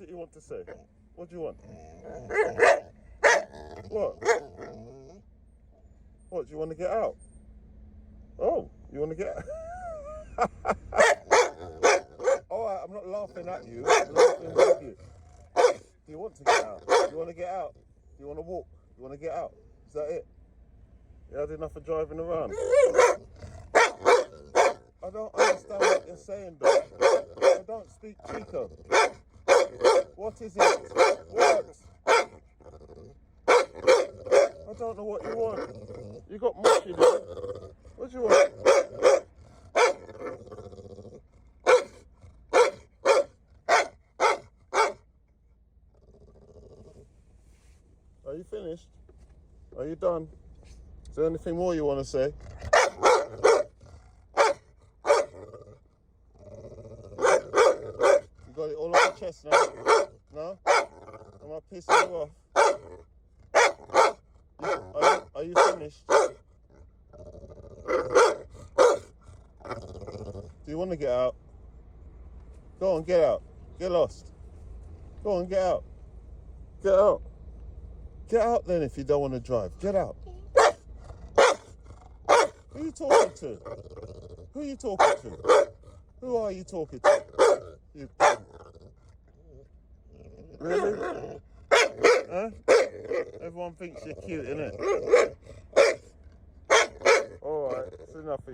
it you want to say? What do you want? What? What, do you want to get out? Oh, you want to get out? Alright, I'm not laughing at you. I'm laughing with you. Do you want to get out? Do you want to get out? Do you want to walk? Do you want to get out? Is that it? You had enough of driving around? I don't understand what you're saying, though. I don't speak Chico. What is it? What? I don't know what you want. You got mush in there. What do you want? Are you finished? Are you done? Is there anything more you want to say? You got it all off your chest now? No? Am I pissing you off? Are you finished? Do you want to get out? Go on, get out. Get lost. Go on, get out. Get out. Get out then if you don't want to drive. Get out. Who are you talking to? Who are you talking to? Who are you talking to? You really? Huh? Everyone thinks you're cute, innit? Alright, it's enough of you.